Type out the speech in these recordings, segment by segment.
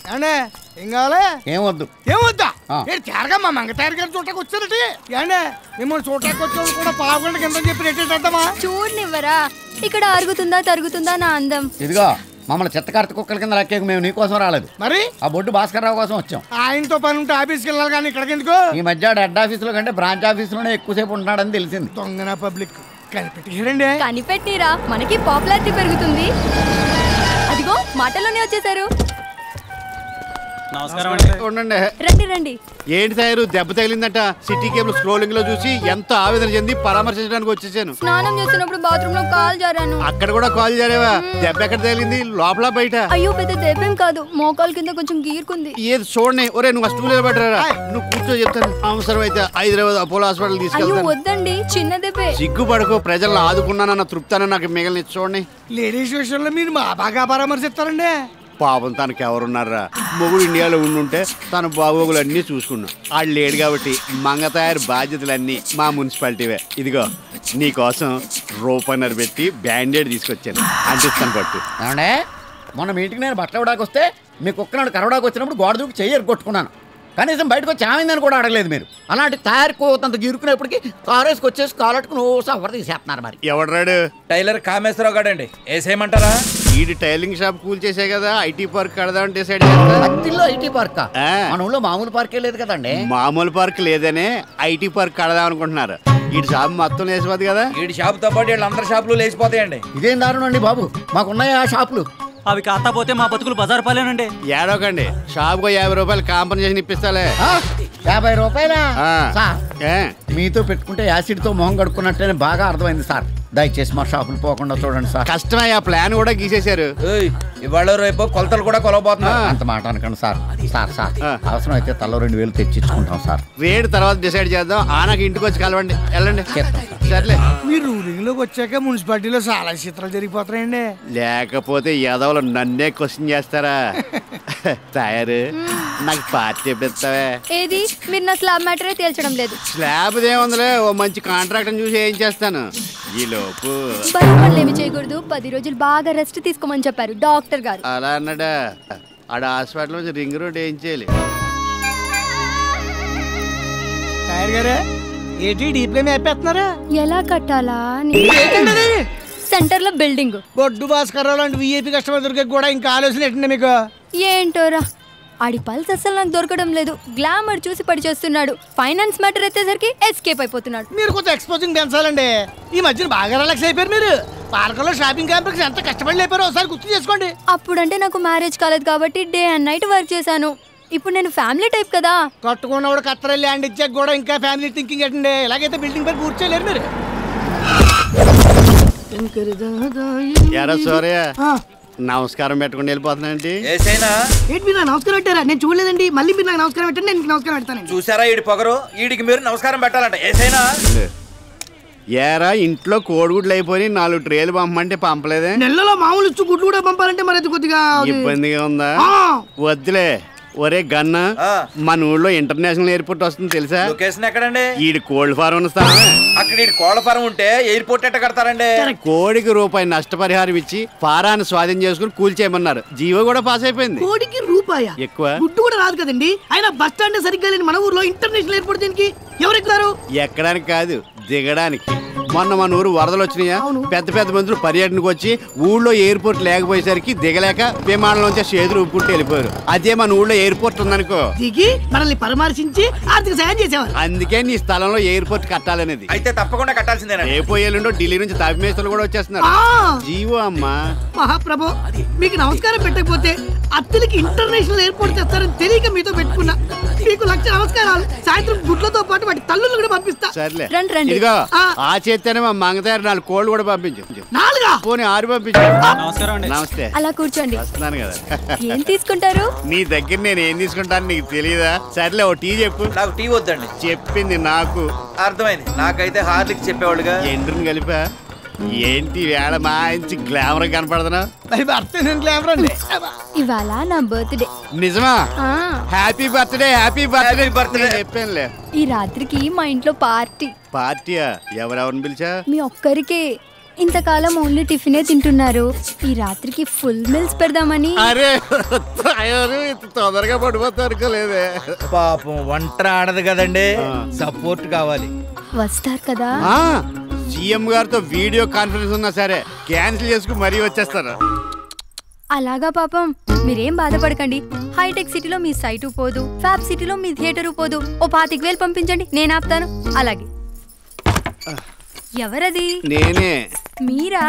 ఏమండే ఏం కావాలి? ఏమొద్దు. ఏమొద్దా? తేరగా మా మంగ తయారు గారు చూడటానికి వచ్చారటి. ఏమండే మిమ్మల్ని చూడటానికి వచ్చారు కూడా పావుగంట కింద చెప్పి రేటేద్దామా? చూడనివ్వరా? ఇక్కడ అరుగుతుందా తరుగుతుందా నా అందం. ఇదిగో మమ్మల్ని చెత్తకార్త కుక్కల కింద లెక్కేకు మేము నీకోసం రాలేదు. మరి ఆ బొడ్డు భాస్కర్ రావు కోసం వచ్చాం. ఆయనతో పని ఉంటే ఆఫీస్కి వెళ్ళాలి కానీ ఇక్కడికి ఎందుకు? ఈ మధ్య హెడ్ ఆఫీసులో కంటే బ్రాంచ్ ఆఫీసులోనే ఎక్కువసేపు ఉంటున్నాడని తెలిసింది. దొంగన పబ్లిక్ కనిపెట్టిరండి. కనిపెట్టిరా, మనకి పాపులారిటీ పెరుగుతుంది. అదిగో మాటలోనే వచ్చేసారు. నమస్కారం అండి. ఉండండి. రండి రండి. ఏంటి తయారు దెబ్బ తగిలిందట? సిటీ కేబుల్ స్క్రోలింగ్ లో చూసి ఎంత ఆవేదన చెంది పరామర్శించడానికి వచ్చేసాను. స్నానం చేస్తున్నప్పుడు బాత్రూమ్ లో కాల్ జారాను. అక్కడ కూడా కాల్ జారేవా? దెబ్బ ఎక్కడ తగిలింది? లోపల బయట? అయ్యో పెద్ద దెబ్బేం కాదు, మోకాలు కింద కొంచెం గీరుకుంది. ఏది చూడండి. ఒరే నువ్వు స్టూల్ నిలబెట్టరా, నువ్వు కూర్చో చెప్తాను. అవసరం అయితే హైదరాబాద్ అపోలో హాస్పిటల్ అయ్యో తీసుకెళ్తాను. వద్దండి, చిన్న దెబ్బే. సిగ్గుపడకు, ప్రజలను ఆదుకున్నానన్న తృప్తాన్ని నాకు మిగిలిన చూడండి. లేడీస్ విషయంలో మీరు మా బాగా పరామర్శిస్తారండి. పాపం తనకి ఎవరున్నారా? మొగుడు ఇండియాలో ఉండుంటే తన బాగోగులు అన్నీ చూసుకున్నాం. ఆడు లేడు కాబట్టి మంగ తయారు బాధ్యతలన్నీ మా మున్సిపాలిటీవే. ఇదిగో నీకోసం రూపన్నర పెట్టి బ్యాండేడ్ తీసుకొచ్చాను, అంటిస్తాను పట్టు. ఏమండే మొన్న మీటింగ్ నేను బట్టలు ఇవ్వడానికి వస్తే మీ కుక్కనాడు కరవడానికి వచ్చినప్పుడు గోడ దూకి చెయ్యి కొట్టుకున్నాను. కనీసం బయటకు వచ్చి ఏమైందని కూడా అడగలేదు మీరు. అలాంటి తయారుకోతంత గిరుకునేప్పటికీ కారేసుకు వచ్చేసి కాలట్టుకుని సఫర్ తీసేస్తున్నారు. మరి ఎవడరాడు? టైలర్ కామేశ్వరరావు గాడండి. వేసేయమంటారా? ఈడు టైలింగ్ షాప్ కూల్ చేసే కదా ఐటీ పార్క్ కడదామని డిసైడ్ చేస్తా. అత్తిల్లో ఐటీ పార్క్ మన ఊళ్ళో మామూలు పార్కే లేదు కదండి. మామూలు పార్క్ లేదనే ఐటీ పార్క్ కడదాం అనుకుంటున్నారు. ఈ షాప్ మొత్తం లేచిపోద్ది కదా. వీడి షాప్ తో పాటు వీళ్ళందరి షాపులు లేచిపోతాయండి. ఇదేం దారుణం అండి బాబు, మాకున్నాయి ఆ షాపులు. అవి కాకపోతే మా బతుకులు బజారు పాలేనండి. ఏడోకండి, షాప్ కు 50 రూపాయలు కాంపన్సేషన్ ఇప్పిస్తాలే. 50 రూపాయలా? ఏ మీతో పెట్టుకుంటే యాసిడ్ తో మొహం కడుక్కున్నట్టే బాగా అర్థమైంది సార్. దయచేసి మా షాపులు పోకుండా చూడండి సార్. కష్టమే, ఆ ప్లాన్ కూడా గీసేశారు. ఇవాళ రేపు కొలతలు కూడా కొలవబోతున్నారు. అంత మాట అనకండి సార్. సార్ సార్ అవసరం అయితే తలో 2000 తెచ్చిచ్చుకుంటాం సార్. రేటు తర్వాత డిసైడ్ చేద్దాం. నాకు ఇంటికి వచ్చి కలవండి, వెళ్ళండి. సర్లే. మీరు రూలింగ్ లోకి వచ్చాక మున్సిపాలిటీలో చాలా చిత్రాలు జరిగిపోతున్నాయండి. లేకపోతే యాదవులు నన్నే క్వశ్చన్ చేస్తారా? తయారు నాకు పార్టీ ఎప్పుడు ఇస్తావే? ఏది మీరు నా స్లాబ్ మ్యాటరే తేల్చడం లేదు. స్లాబ్ దేముందిలే, ఓ మంచి కాంట్రాక్ట్ చూసి ఏం చేస్తాను. ఈ లోపు బరువు పనులు ఏమి చేయకూడదు, 10 రోజులు బాగా రెస్ట్ తీసుకోమని చెప్పారు డాక్టర్ గారు. అలా అన్నాడా? ఆడ హాస్పిటల్ నుంచి రింగ్ రోడ్ ఏం చేయాలి? టైర్ గారే ఏంటి డీప్ గా మేపేస్తున్నారా? ఎలా కట్టాలా? సెంటర్ లో బిల్డింగ్. బొడ్డు భాస్కర్ లాంటి విఐపి కస్టమర్ దొరికే కూడా ఇంకా ఆలోచన ఏంటండి మీకు? ఏంటోరా ఆడి పల్స్ అసలు నాకు దొరకడం లేదు. గ్లామర్ చూసి పడి చేస్తున్నాడు. ఫైనాన్స్ మ్యాటర్ ఎత్తేసరికి ఎస్కేప్ అయిపోతున్నాడు. మీరు కొంచెం ఎక్స్పోజింగ్ పెంచాలండి. ఈ మధ్యన బాగా రిలాక్స్ అయిపోయారు మీరు. పార్కులో షాపింగ్ కాంప్లెక్స్ ఎంత కష్టపడి లేపారో ఒకసారి గుర్తు చేసుకోండి. అప్పుడంటే నాకు మ్యారేజ్ కాలేదు కాబట్టి డే అండ్ నైట్ వర్క్ చేశాను. ఇప్పుడు నేను ఫ్యామిలీ టైప్ కదా. కట్టుకున్నవాడు కత్తర ల్యాండ్ ఇచ్చాక కూడా ఇంకా ఫ్యామిలీ థింకింగ్ ఏంటండి? ఇలాగైతే బిల్డింగ్ పై పూర్తి చేయలేరు మీరు. ఎరా సూర్య, నమస్కారం పెట్టుకుని వెళ్ళిపోతున్నాండి. ఏంటి మీరు నమస్కారం పెట్టారా? నేను చూడలేదండి. మళ్ళీ మీరు నాకు నమస్కారం పెట్టండి, నేను నమస్కారం పెడతాను. చూసారా ఈడి పొగరు? ఈడికి మీరు నమస్కారం పెట్టాలంట. ఏసైనా ఏరా ఇంట్లో కోడిగుడ్లు అయిపోయి 4 ట్రేలు పంపమంటే పంపలేదే? నెలలో మామూలు ఇచ్చు గుడ్లు కూడా పంపాలంటే మరి అది కొద్దిగా ఇబ్బందిగా ఉందా? వద్దులే. ఒరే గన్న, మన ఊళ్ళో ఇంటర్నేషనల్ ఎయిర్పోర్ట్ వస్తుంది తెలుసా? లొకేషన్ ఎక్కడండి? ఈడి కోల్డ్ ఫారం స్థానం. అక్కడ ఈడి కోళ్ల ఫారం ఉంటే ఎయిర్పోర్ట్ ఎట్ట కడతారండి? కోడికి రూపాయి నష్టపరిహారం ఇచ్చి ఫారాన్ని స్వాధీనం చేసుకుని కూల్చేయమన్నారు. జీవో కూడా పాస్ అయిపోయింది. కోడికి రూపాయ ఎక్కువ గుడ్డు కూడా రాదు కదండి. ఆయన బస్ స్టాండ్ సరిగ్గా లేని మన ఊర్లో ఇంటర్నేషనల్ ఎయిర్పోర్ట్ దీనికి ఎవరు ఎక్కుతారు? ఎక్కడానికి కాదు, దిగడానికి. మొన్న మన ఊరు వరదలు వచ్చినాయా? పెద్ద పెద్ద మంత్రులు పర్యటనకు వచ్చి ఊళ్ళో ఎయిర్పోర్ట్ లేకపోయేసరికి దిగలేక విమానంలోంచి చేతులు ఉప్పుకుంటూ వెళ్ళిపోయారు. అదే మన ఊళ్ళో ఎయిర్పోర్ట్ ఉందనుకో, దిగి మనల్ని పరామర్శించి ఆర్థిక సాయం చేసేవారు. అందుకే నీ స్థలంలో ఎయిర్పోర్ట్ కట్టాలనేది. అయితే తప్పకుండా కట్టాల్సిందేనా? రేపు ఎల్లుండో ఢిల్లీ నుంచి తమిళేస్తులు కూడా వచ్చేస్తున్నారు. జీవో అమ్మా. మహాప్రభు, మీకు నమస్కారం పెట్టకపోతే అత్తులకి ఇంటర్నేషనల్ ఎయిర్పోర్ట్ తెస్తారని తెలియక మీతో పెట్టుకున్నా. మీకు 1,00,000 నమస్కారాలు. సాయంత్రం గుడ్లతో పాటు వాటి తల్లులు కూడా పంపిస్తా. సర్లే, ఇదిగో ఆ చేత్తేనే మా మంగతారు 4 కోళ్ళు కూడా పంపించు. 4 పోనీ 6 పంపించు. నమస్కారం అండి. నమస్తే. అలా కూర్చోండి. వస్తున్నాను కదా. ఏం తీసుకుంటారు? నీ దగ్గర నేను ఏం తీసుకుంటాను నీకు తెలియదా? సర్లే, ఓ టీ చెప్పు. నాకు టీ వద్దండి. చెప్పింది నాకు అర్థమైంది. నాకైతే హార్లిక్ చెప్పేవాళ్ళుగా. ఎండ్రుని కలిపా. ఏంటి వేళ మంచి గ్లామర్ కనపడుతున్నా? ఇవాళ నా బర్త్డే. నిజమా? Happy birthday. Happy birthday. చెప్పానులే. ఈ రాత్రికి మా ఇంట్లో పార్టీ. పార్టీయా? ఎవరెవరిని పిలిచా? మీ ఒక్కరికే. ఇంతకాలం ఓన్లీ టిఫినే తింటున్నారు. ఈ రాత్రికి ఫుల్ మీల్స్ పెడదామని. అరే తయారు ఇంత తొందరగా పడిపోతా అనుకోలేదే. పాపం వంట ఆడదు కదండి, సపోర్ట్ కావాలి. వస్తారు కదా. సీఎం గారితో వీడియో కాన్ఫరెన్స్ ఉన్నా సరే క్యాన్సిల్ చేసుకుని మరీ వచ్చేస్తారు. అలాగా పాపం, మీరేం బాధపడకండి. హైటెక్ సిటీలో మీ సైటు పోదు, ఫ్యాబ్ సిటీలో మీ థియేటరు పోదు. ఓ 25,000 పంపించండి, నేను ఆపుతాను. అలాగే. ఎవరది? నేనే. మీరా?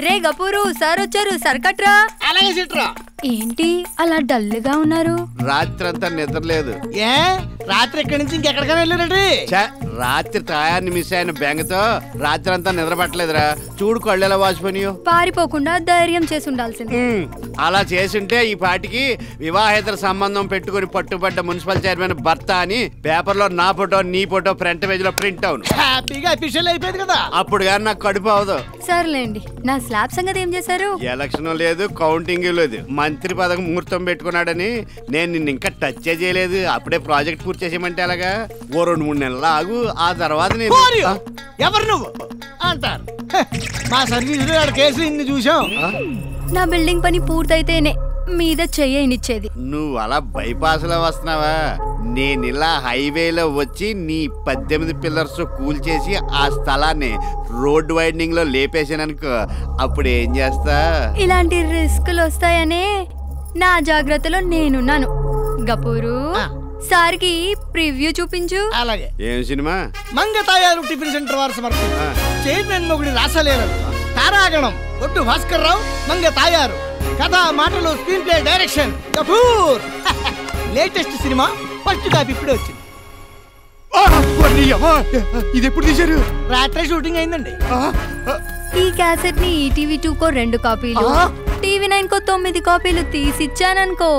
రే గపూరు సార్ వచ్చారు, సర్కట్రా. అలాగే సిట్రా. ఏంటి అలా డల్గా ఉన్నారు? రాత్రంతా నిద్ర లేదు. ఏ రాత్రి ఇక్కడి నుంచి ఇంకెక్కడికైనా వెళ్ళారండి? రాత్రి టయాన్ని మిస్ అయిన బెంగతో రాత్రి అంతా నిద్ర పట్టలేదురా. చూడు కళ్ళు ఎలా వాచిపోయినాయో. పారిపోకుండా ధైర్యం చేసి ఉండాల్సింది. అలా చేసింటే ఈ పాటికి వివాహేతర సంబంధం పెట్టుకుని పట్టుబడ్డ మున్సిపల్ చైర్మన్ భర్త అని పేపర్ లో నా ఫోటో నీ ఫోటో ఫ్రంట్ పేజ్ లో ప్రింట్ అవును. హ్యాపీగా అఫీషియల్ అయిపోయింది కదా. అప్పుడు కానీ నాకు కడుపు అవదు. సర్లేండి, నా స్లాబ్ సంగతి ఏం చేశారు? ఎలక్షన్ లేదు, కౌంటింగ్ లేదు. మంత్రి పదవి ముహూర్తం పెట్టుకున్నాడని నేను నిన్ను ఇంకా టచ్ చేయలేదు. అప్పుడే ప్రాజెక్ట్ పూర్తి చేసేయమంటే అలాగా. ఓ 2-3 నెలలు ఆగు, ఆ తర్వాత నేను ఎవరు నువ్వు అంటారు. మా సర్వీస్ కేసు ఇన్ని చూసాం. నా బిల్డింగ్ పని పూర్తయితేనే మీద చెయ్యనిచ్చేది. నువ్వు అలా బైపాస్ లో వస్తున్నావా? నేను ఇలా హైవేలో వచ్చి నీ 18 పిల్లర్స్ కూల్చేసి ఆ స్థలాన్ని రోడ్ వైడనింగ్ లో లేపేసాననుకో, అప్పుడు ఏం చేస్తా? ఇలాంటి రిస్కులు వస్తాయనే నా జాగ్రత్తలో నేనున్నాను. గపూరు సార్కి ప్రివ్యూ చూపించు. అలాగే. ఏం సినిమా? మంగతాయారు టిఫిన్ సెంటర్ వారు సమర్పించు చైర్మన్ మొగుడి రాసలేరు తారాగణం ఒట్టు భాస్కర్ రావు మంగతాయారు. కథ మాటలు screen play direction Kapoor. Latest cinema first copy ఇప్పుడే వచ్చింది. ఇది ఎప్పుడు తీశారు? రాత్రి షూటింగ్ అయిందండి. ఈ క్యాసెట్ ని ఈటీవీ 2 కో 2 కాపీలు, టీవీ 9 కో 9 కాపీలు తీసిచ్చాననుకో.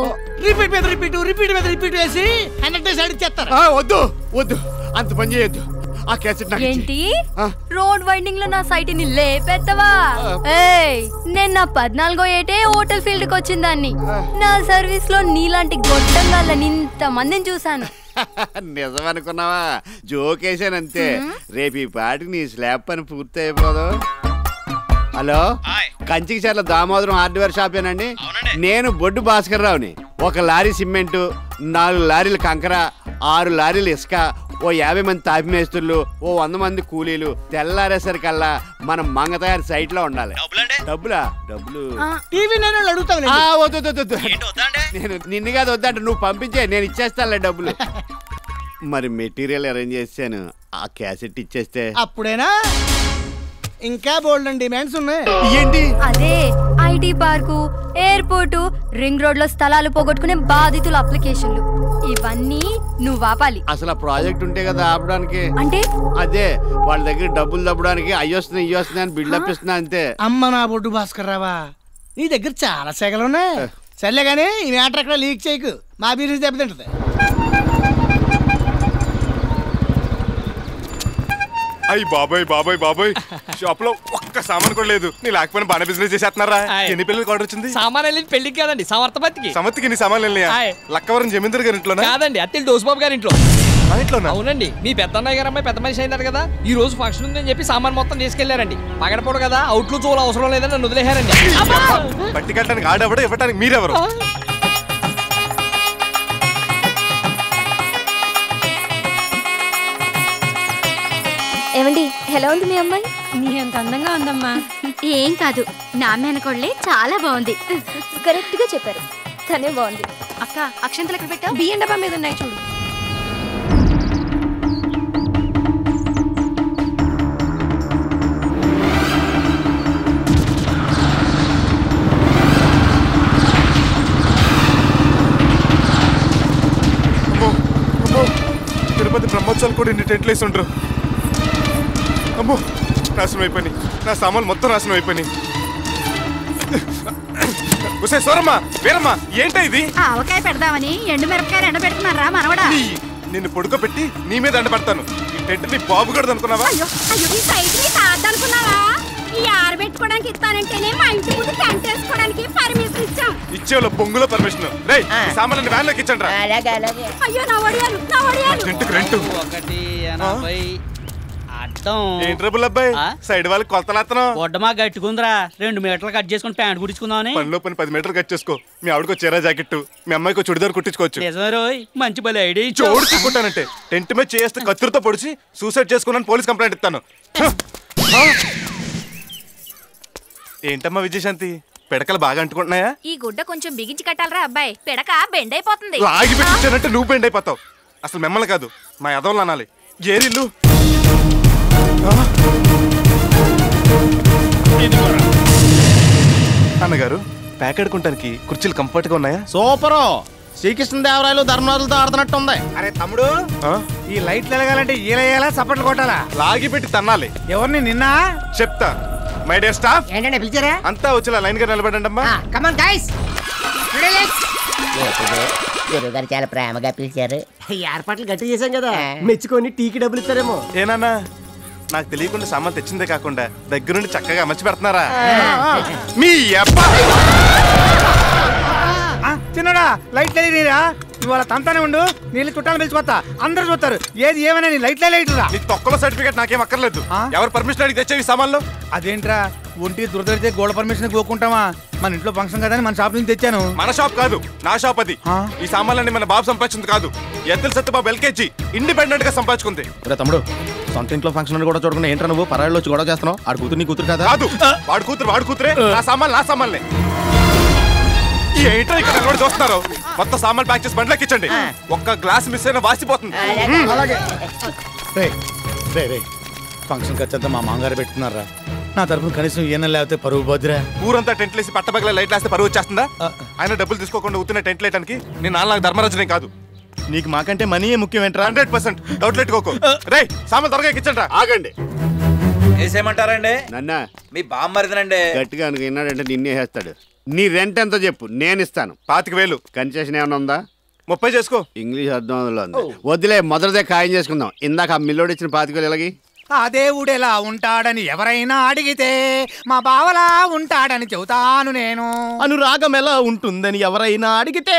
రిపీట్ మీద రిపీట్ వేసి 100 డేస్ అడిగి చేస్తారు. వద్దు వద్దు, అంత పని చేయొద్దు. ఆ క్యాసెట్ నాకు ఏంటి రోడ్ వైండింగ్ లో నా సైట్ ని లేపెత్తవా? ఏయ్, నేను నా 14వ ఏటే హోటల్ ఫీల్డ్ కి వచ్చిందాన్ని. నా సర్వీస్ లో నీలాంటి గొట్టంగాళ్ళని ఇంత మందిని చూసాను. నిజం అనుకున్నావా? జోకేశానంతే. రేపు ఈ పాటికి నీ స్లాబ్ పని పూర్తి అయిపోదు. హలో, కంచికి చర్ల దామోదరం హార్డ్వేర్ షాపేనండి. నేను బొడ్డు భాస్కర్ రావుని. 1 లారీ సిమెంటు, 4 లారీలు కంకర, 6 లారీలు ఇసుక, ఓ 50 మంది తాపి మేస్తులు, ఓ 100 మంది కూలీలు తెల్లారేసరికల్లా మనం మంగతయారు సైట్ లో ఉండాలి. డబ్బులా? డబ్బులు టీవీ నేను అడుగుతాను. వద్దు, నేను నిన్ను కాదు వద్దంట, నువ్వు పంపించే, నేను ఇచ్చేస్తానులే డబ్బులు. మరి మెటీరియల్ అరేంజ్ చేశాను, ఆ క్యాసెట్ ఇచ్చేస్తే అప్పుడేనా? ఇంకా బోల్డ్ డిమాండ్స్ ఉన్నాయి. ఏంటి? అదే IT park, airport, ring road లో స్థలాలు పోగొట్టుకునే బాధితుల అప్లికేషన్లు, ఇవన్నీ నువ్వు ఆపాలి. అసలు ఆ ప్రాజెక్ట్ ఉంటే కదా ఆపడానికి. అంటే అదే వాళ్ళ దగ్గర డబ్బులు దబ్బడానికి అయ్యొస్తున్నాయి అని బిల్డప్ ఇస్తున్నా అంతే. అమ్మ నా బొడ్డు భాస్కర్ రావా, నీ దగ్గర చాలా సెగలు ఉన్నాయి. సర్లే కానీ ఈ మ్యాటర్ అక్కడ లీక్ చేయకు, మా బిజినెస్ దెబ్బతింటది. అయ్యి బాబాయ్ షాప్ లో ఒక్క సామాన్ కూడా లేదు. నీ లేకపోయినా బాగా బిజినెస్ చేసేస్తున్నారా? ఎన్ని పిల్లలకి ఆర్డర్ వచ్చింది? సామాన్ వెళ్ళి పెళ్లికి కాదండి, సమర్థపతికి. సమర్థకి ఎన్ని సామాన్లు వెళ్ళినాయా? లక్కవరం జమీందర్ గారి ఇంట్లో కాదండి, అత్తిల్ డోసుబాబు గారి ఇంట్లో. అవునండి, మీ పెద్దన్నయ్య గారు అమ్మాయి పెద్ద మనిషి అయినారు కదా, ఈ రోజు ఫంక్షన్ ఉందని చెప్పి సామాన్ మొత్తం తీసుకెళ్లారండి. పగడపోడు కదా, అవుట్లు చూడ అవసరం లేదని నన్ను వదిలేశారండి. పట్టి కట్టడానికి ఆడెవడో ఇవ్వడానికి మీరెవరు? ఏమండి, ఎలా ఉంది మీ అమ్మాయి? నీ అంత అందంగా ఉందమ్మా. ఏం కాదు, నా మేనకోడలే చాలా బాగుంది. కరెక్ట్ గా చెప్పారు, తనే బాగుంది. అక్క, అక్షంతలు ఎక్కడ పెట్టావు? బియ్యం డబ్బా మీద ఉన్నాయి చూడు. తిరుపతి బ్రహ్మోత్సవాలు కూడా ఇన్ని టెంట్లు వేసి ఉంటారు. అమ్మో, నాశనం అయిపోయి, నా సామాన్లు మొత్తం నాశనం అయిపోయి. సోరమ్మా, వీరమ్మా, ఏంటా ఇది? ఆవకాయ పెడదామని ఎండు మిరపకాయ ఎండ పెడుతున్నారా మనవడా? నిన్ను పడుకోబెట్టి నీ మీద ఎండ పడతాను. ఈ టెంట్ నీ బాబు గడదు అనుకున్నావా? ఈ సైట్ ని తాదనుకున్నావా? ఈ ఆరబెట్టుకోవడానికి ఇస్తానంటేనే మా ఇంటి ముందు టెంట్ వేసుకోవడానికి పర్మిషన్ ఇచ్చాం. ఇచ్చేవాళ్ళు బొంగులో పర్మిషన్. రేయ్, సామాన్లు వ్యాన్ లోకి ఇచ్చండి రా. అయ్యో నా వడియాలు, నా వడియాలు. టెంట్కి రెంట్ 180. ఆ అర్థం ఏం ట్రబుల్ అబ్బాయి సైడ్ వాళ్ళకి కొలతలేస్తున్నావు గొడ్డమా గట్టుకుందిరా 2 మీటర్లు కట్ చేసుకుని ప్యాంట్ కుట్టించుకుందామని పనిలో పని 10 మీటర్లు కట్ చేసుకో మీ ఆవిడకు చీర జాకెట్ మీ అమ్మాయికి చుడిదార్ కుట్టించుకోవచ్చు నిజమే రోయ్ మంచి బలి ఐడియా చోడు తీసుకుంటానంటే టెంట్ మీద చేస్తే కత్తిరితో పొడిచి సూసైడ్ చేసుకున్నాను పోలీస్ కంప్లైంట్ ఇస్తాను ఏంటమ్మా విజయశాంతి పిడకలు బాగా అంటుకుంటున్నాయా ఈ గుడ్డ కొంచెం బిగించి కట్టాలరా అబ్బాయి పిడక బెండ్ అయిపోతుంది లాగి పెట్టించానంటే నువ్వు బెండ్ అయిపోతావు అసలు మిమ్మల్ని కాదు మా యదవులు అనాలి ఏరిల్లు అన్నగారు ప్యాకెడుకుంటానికి కుర్చీలు కంఫర్ట్ గా ఉన్నాయా సూపరు శ్రీకృష్ణదేవరాయలు ధర్మరాజులతో ఆడుతున్నట్టు ఉంది. అరే తమ్ముడు ఈ లైట్లు ఎలగాలంటే ఈలయ్యాలా సపట్లు కొట్టాలా లాగి పెట్టి తన్నాలి ఎవరిని నిన్న చెప్తా మై డియర్ స్టాఫ్ ఏంటంటే పిలిచారా అంతా వచ్చేలా లైన్ గా నిలబడండి అమ్మా కమాన్ గైస్ గురుగారు చాలా ప్రేమగా పిలిచారు ఏర్పాట్లు గట్టి చేశాం కదా మెచ్చుకొని టీకి డబ్బులు ఇస్తారేమో ఏనాన్నా నాకు తెలియకుండా సామాన్ తెచ్చిందే కాకుండా దగ్గరుండి చక్కగా అమర్చి పెడుతున్నారా మీ అబ్బా చిన్నడా లైట్ లేదురా ఇవాళ తంతానే ఉండు నీళ్ళు చుట్టాలు పిలిచిపోతా అందరూ చూస్తారు ఏది ఏమైనా నీ లైట్ రా నీ తొక్కల సర్టిఫికేట్ నాకేం అక్కర్లేదు ఎవరు పర్మిషన్ అడిగి తెచ్చేవి సామాన్లు అదేంట్రా ఒంటి దురదరితే గోల్డ్ పర్మిషన్ కోకుంటావా మన ఇంట్లో ఫంక్షన్ కదా మన షాప్ నుంచి తెచ్చాను మన షాప్ కాదు నా షాప్ అది ఈ సామాన్లన్నీ మన బాబు సంపాదించింది కాదు ఎద్దుల సత్యబాబు ఎల్కేజీ ఇండిపెండెంట్ గా సంపాదించుకుంది తమ్ముడు సొంత ఇంట్లో ఫంక్షన్ కూడా చూడకుండా ఏంట్రా నువ్వు పరాయిలో వచ్చి గొడవ చేస్తున్నావు ఆడు కూతురు నీ కూతురు కదా కాదు వాడు కూతురే నా సామాన్లే ఏంటో ఇక్కడ కూడా చూస్తున్నారు మొత్తం సామాన్ ప్యాక్ చేసి బండ్లోకి ఇచ్చండి ఒక్క గ్లాస్ మిస్ అయినా వాసిపోతుంది ఫంక్షన్ ఖర్చు అంతా మా మామగారు పెట్టుకున్నారా నా తరపున కనీసం ఏనా లేకపోతే పరువు బద్దురా ఊరంతా టెంట్ లేసి పట్టబగల లైట్ లేస్తే పరువు వచ్చేస్తుందా ఆయన డబ్బులు తీసుకోకుండా ఉత్తున్న టెంట్ లేయడానికి నేను నాకు ధర్మరాజునే కాదు నీకు మాకంటే మనీయే ముఖ్యం ఏంట్రా 100% డౌట్ పెట్టుకోకు రే సామాన్ త్వరగా ఇచ్చండి ఆగండి వేసేయమంటారండి నన్న మీ బామ్మరిదనండి గట్టిగా అనుకున్నాడంటే నిన్నే వేస్తాడు నీ రెంట్ ఎంతో చెప్పు నేను ఇస్తాను 25,000 కన్సెషన్ ఏమైనా ఉందా 30 చేసుకో ఇంగ్లీష్ అర్థం ఉంది వద్దులే మొదటిదే ఖాయం చేసుకుందాం ఇందాక ఆ మిల్లోడు ఇచ్చిన 25,000 ఎలాగి ఆ దేవుడు ఎలా ఉంటాడని ఎవరైనా అడిగితే మా బావలా ఉంటాడని చెబుతాను నేను అనురాగం ఎలా ఉంటుందని ఎవరైనా అడిగితే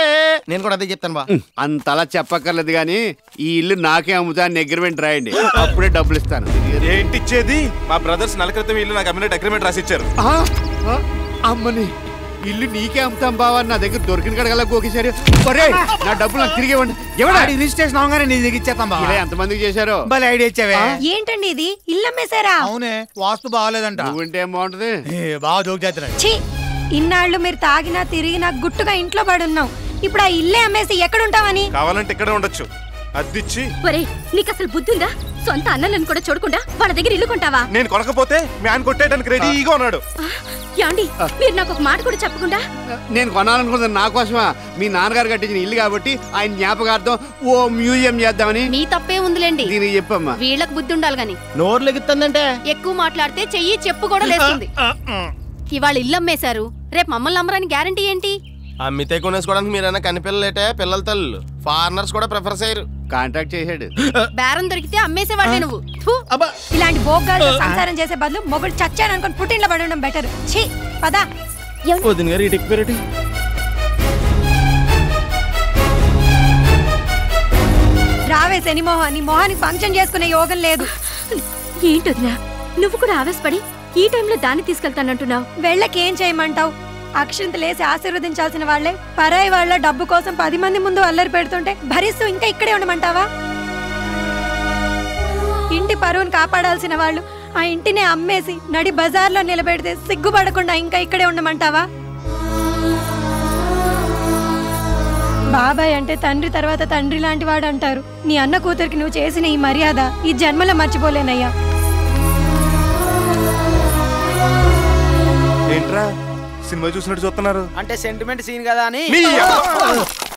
నేను కూడా అదే చెప్తాను బా అంతలా చెప్పక్కర్లేదు కానీ ఈ ఇల్లు నాకే అమ్ముతా అని అగ్రిమెంట్ రాయండి అప్పుడే డబ్బులు ఇస్తాను ఏంటి ఇచ్చేది మా బ్రదర్స్ నెల క్రితం ఇల్లు నాకు అమ్మినట్టు అగ్రిమెంట్ రాసి ఇచ్చారు అమ్మని ఇల్లు నీకే అమ్ముతాం బావా నా దగ్గర దొరికిన కడగల గోకేశారు నా డబ్బులు నాకు తిరిగి ఇవ్వండి రిజిస్ట్రేషన్ అవగానే నీ దగ్గర ఇచ్చేస్తాం బావ ఇలా ఎంతమందికి చేశారు భలే ఐడియా ఇచ్చావే ఏంటండి ఇది ఇల్లు అమ్మేశారా అవునే వాస్తు బాగాలేదంట నువ్వుంటే ఏం బాగుంటది బాగా జోక్ చేస్తున్నాడు ఛీ ఇన్నాళ్ళు మీరు తాగినా తిరిగినా గుట్టుగా ఇంట్లో పడున్నాం ఇప్పుడు ఆ ఇల్లే అమ్మేసి ఎక్కడుంటామని కావాలంటే ఇక్కడే ఉండొచ్చు అద్దిచ్చి ఒరే నీకు అసలు బుద్ధి ఉందా సొంత అన్నలను కూడా చూడకుండా వాళ్ళ దగ్గర ఇల్లు కొంటావా నేను కొనకపోతే మీ ఆయన కొట్టేయడానికి రెడీగా ఉన్నాడు యాండి మీరు నాకు ఒక మాట కూడా చెప్పకుండా నేను కొనాలనుకున్నది నా కోసమా మీ నాన్నగారు కట్టించిన ఇల్లు కాబట్టి ఆయన జ్ఞాపకార్థం ఓ మ్యూజియం చేద్దామని మీ తప్పే ఉందిలేండి దీనికి చెప్పమ్మా వీళ్ళకి బుద్ధి ఉండాలి గాని నోరు లెగుతుందంటే ఎక్కువ మాట్లాడితే చెయ్యి చెప్పు కూడా లేస్తుంది ఇవాళ ఇల్లు అమ్మేశారు రేపు మమ్మల్ని నమ్మరని గ్యారంటీ ఏంటి అమ్మితే కొనేసుకోవడానికి మీరైనా కనిపిల్లలేటే పిల్లల తల్లు ఫారినర్స్ కూడా ప్రిఫర్ చేయరు కాంటాక్ట్ చేశాడు బేరం దొరికితే అమ్మేసేవాడే నువ్వు ఇలాంటి భోగాలతో సంసారం చేసే బదులు మొగుడు చచ్చాను అనుకుని పుట్టింట్లో పడడం బెటర్ ఛీ పదా వదిన గారు ఇటు ఎక్కువ రావే శని నీ మొహానికి ఫంక్షన్ చేసుకునే యోగం లేదు ఏంటొదినా నువ్వు కూడా ఆవేశపడి ఈ టైంలో దాన్ని తీసుకెళ్తానంటున్నావు వెళ్ళకేం చేయమంటావు అక్షంతలేసి ఆశీర్వదించాల్సిన వాళ్లే పరాయి వాళ్ళ డబ్బు కోసం 10 మంది ముందు అల్లరి పెడుతుంటే భరిస్తూ ఇంకా ఇక్కడే ఉండమంటావా ఇంటి పరువును కాపాడాల్సిన వాళ్ళు ఆ ఇంటిని అమ్మేసి నడి బజార్లో నిలబెడితే సిగ్గుపడకుండా ఇంకా ఇక్కడే ఉండమంటావా బాబాయ్ అంటే తండ్రి తర్వాత తండ్రి లాంటి వాడు అంటారు నీ అన్న కూతురికి నువ్వు చేసిన ఈ మర్యాద ఈ జన్మలో మర్చిపోలేనయ్యా ఏంట్రా సినిమా చూసినట్టు చూస్తున్నారు అంటే సెంటిమెంట్ సీన్ కదా అని